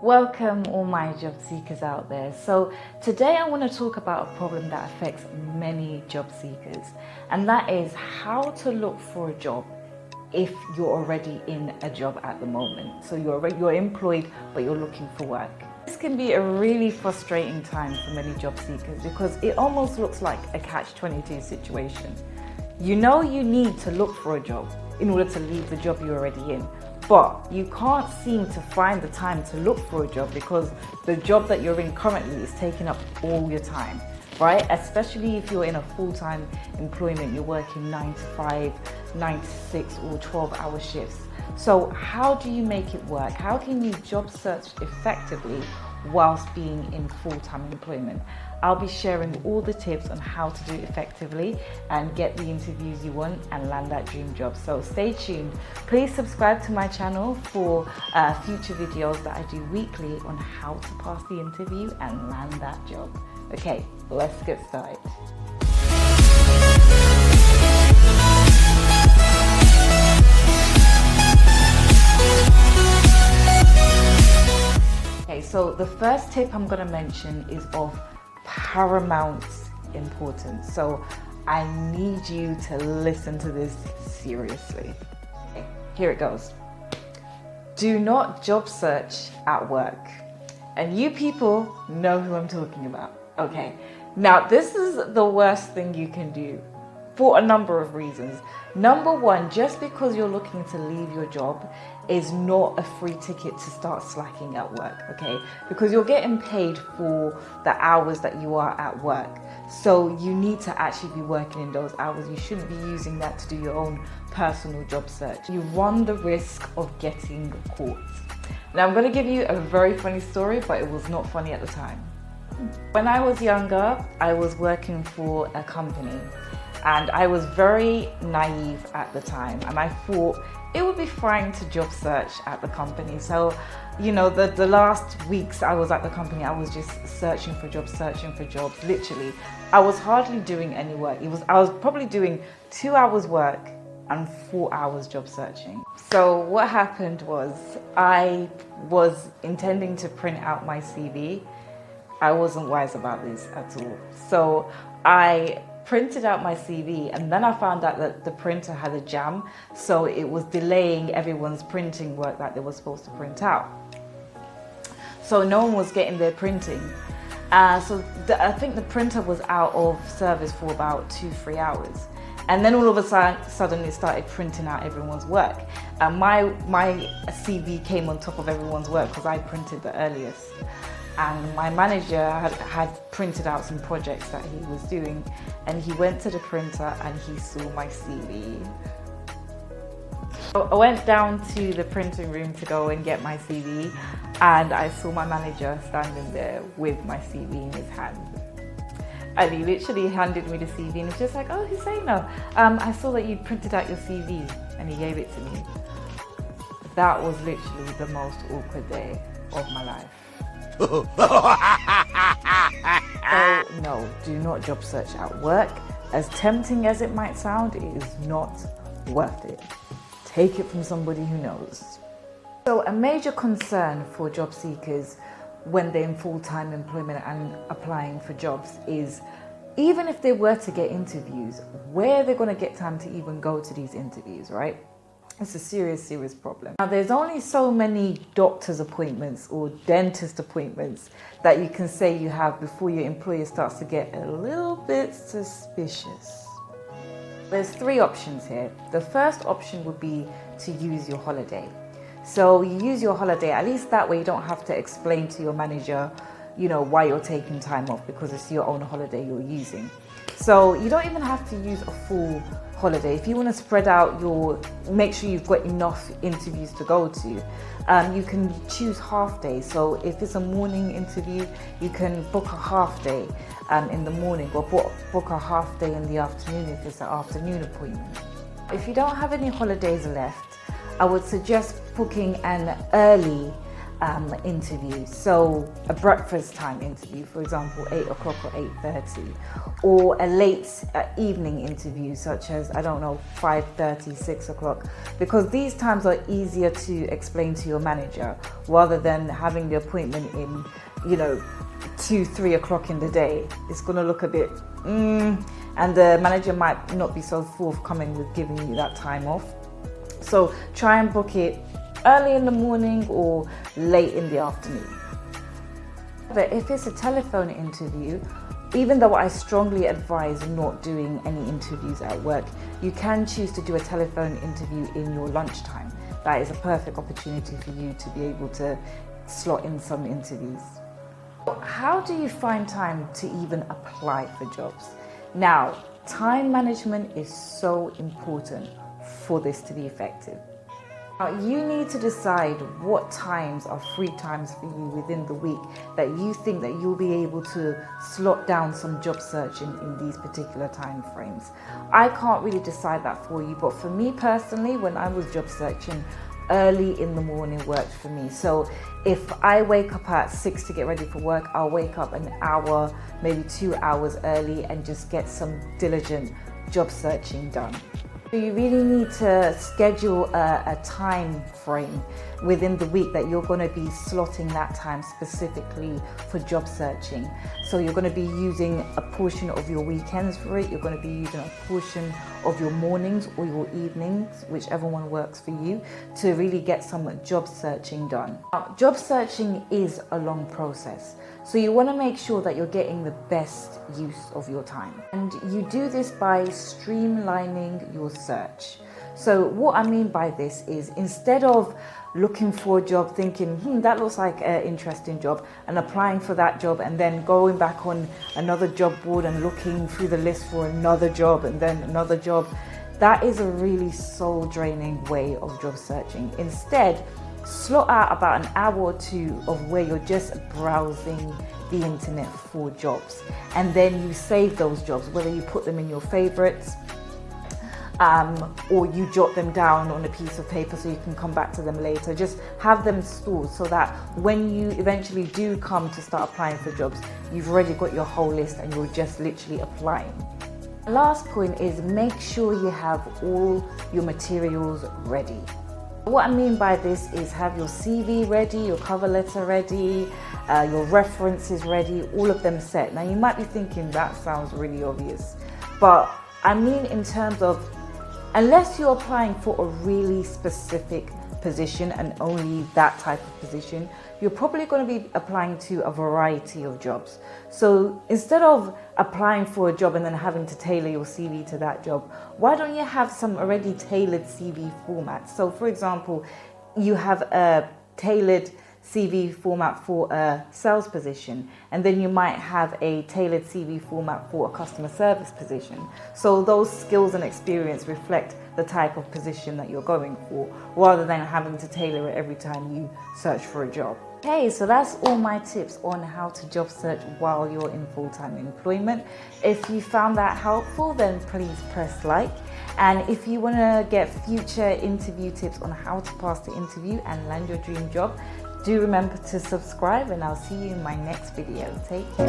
Welcome all my job seekers out there. So today I want to talk about a problem that affects many job seekers, and that is how to look for a job if you're already in a job at the moment. So you're employed but you're looking for work. This can be a really frustrating time for many job seekers because it almost looks like a catch-22 situation. You know you need to look for a job in order to leave the job you're already in, but you can't seem to find the time to look for a job because the job that you're in currently is taking up all your time, right? Especially if you're in a full-time employment, you're working 9 to 5, 9 to 6 or 12-hour shifts. So how do you make it work? How can you job search effectively whilst being in full-time employment? I'll be sharing all the tips on how to do it effectively and get the interviews you want and land that dream job. So stay tuned. Please subscribe to my channel for future videos that I do weekly on how to pass the interview and land that job. Okay, let's get started. Okay, so the first tip I'm going to mention is of paramount importance. So I need you to listen to this seriously. Okay, here it goes. Do not job search at work. And you people know who I'm talking about. Okay, now this is the worst thing you can do for a number of reasons. Number one, just because you're looking to leave your job is not a free ticket to start slacking at work, okay? Because you're getting paid for the hours that you are at work. So you need to actually be working in those hours. You shouldn't be using that to do your own personal job search. You run the risk of getting caught. Now I'm gonna give you a very funny story, but it was not funny at the time. When I was younger, I was working for a company. And I was very naive at the time, and I thought it would be fine to job search at the company. So, you know, the last weeks I was at the company, I was just searching for jobs, literally. I was hardly doing any work. I was probably doing 2 hours work and 4 hours job searching. So what happened was I was intending to print out my CV. I wasn't wise about this at all. So I printed out my CV, and then I found out that the printer had a jam, so it was delaying everyone's printing work that they were supposed to print out. So no one was getting their printing. I think the printer was out of service for about 2-3 hours. And then all of a sudden it started printing out everyone's work. And my CV came on top of everyone's work because I printed the earliest. And my manager had printed out some projects that he was doing, and he went to the printer and he saw my CV. So I went down to the printing room to go and get my CV, and I saw my manager standing there with my CV in his hand. And he literally handed me the CV and he's just like, "Oh, Hussaina, I saw that you printed out your CV," and he gave it to me. That was literally the most awkward day of my life. So no, do not job search at work. As tempting as it might sound, it is not worth it. Take it from somebody who knows. So a major concern for job seekers when they're in full-time employment and applying for jobs is, even if they were to get interviews, where are they going to get time to even go to these interviews, right? It's a serious problem. Now, there's only so many doctor's appointments or dentist appointments that you can say you have before your employer starts to get a little bit suspicious. There's 3 options here. The first option would be to use your holiday. So you use your holiday, at least that way you don't have to explain to your manager, you know, why you're taking time off, because it's your own holiday you're using. So you don't even have to use a full holiday. If you want to spread out make sure you've got enough interviews to go to, you can choose half days. So if it's a morning interview, you can book a half day in the morning, or book a half day in the afternoon if it's an afternoon appointment. If you don't have any holidays left, I would suggest booking an early interview. So a breakfast time interview, for example, 8 o'clock or 8:30, or a late evening interview, such as, I don't know, 5:30, 6 o'clock, because these times are easier to explain to your manager rather than having the appointment in, 2, 3 o'clock in the day. It's going to look a bit, and the manager might not be so forthcoming with giving you that time off. So try and book it early in the morning or late in the afternoon. But if it's a telephone interview, even though I strongly advise not doing any interviews at work, you can choose to do a telephone interview in your lunchtime. That is a perfect opportunity for you to be able to slot in some interviews. How do you find time to even apply for jobs? Now, time management is so important for this to be effective. Now, you need to decide what times are free times for you within the week that you think that you'll be able to slot down some job searching in these particular time frames. I can't really decide that for you, but for me personally, when I was job searching, early in the morning worked for me. So if I wake up at 6 to get ready for work, I'll wake up an hour, maybe 2 hours early and just get some diligent job searching done. So you really need to schedule a time frame within the week that you're going to be slotting that time specifically for job searching. So you're going to be using a portion of your weekends for it. You're going to be using a portion of your mornings or your evenings, whichever one works for you, to really get some job searching done. Now, job searching is a long process. So you want to make sure that you're getting the best use of your time. And you do this by streamlining your search. So what I mean by this is, instead of looking for a job thinking, that looks like an interesting job, and applying for that job and then going back on another job board and looking through the list for another job and then another job, that is a really soul draining way of job searching. Instead, slot out about an hour or two of where you're just browsing the internet for jobs, and then you save those jobs, whether you put them in your favorites or you jot them down on a piece of paper so you can come back to them later. Just have them stored so that when you eventually do come to start applying for jobs, you've already got your whole list and you're just literally applying. The last point is, make sure you have all your materials ready. What I mean by this is, have your CV ready, your cover letter ready, your references ready, all of them set. Now you might be thinking that sounds really obvious, but I mean in terms of, unless you're applying for a really specific position and only that type of position, you're probably going to be applying to a variety of jobs. So instead of applying for a job and then having to tailor your CV to that job, why don't you have some already tailored CV formats? So for example, you have a tailored CV format for a sales position, and then you might have a tailored CV format for a customer service position. So those skills and experience reflect the type of position that you're going for, rather than having to tailor it every time you search for a job. Okay, so that's all my tips on how to job search while you're in full-time employment. If you found that helpful, then please press like. And if you want to get future interview tips on how to pass the interview and land your dream job, do remember to subscribe, and I'll see you in my next video. Take care.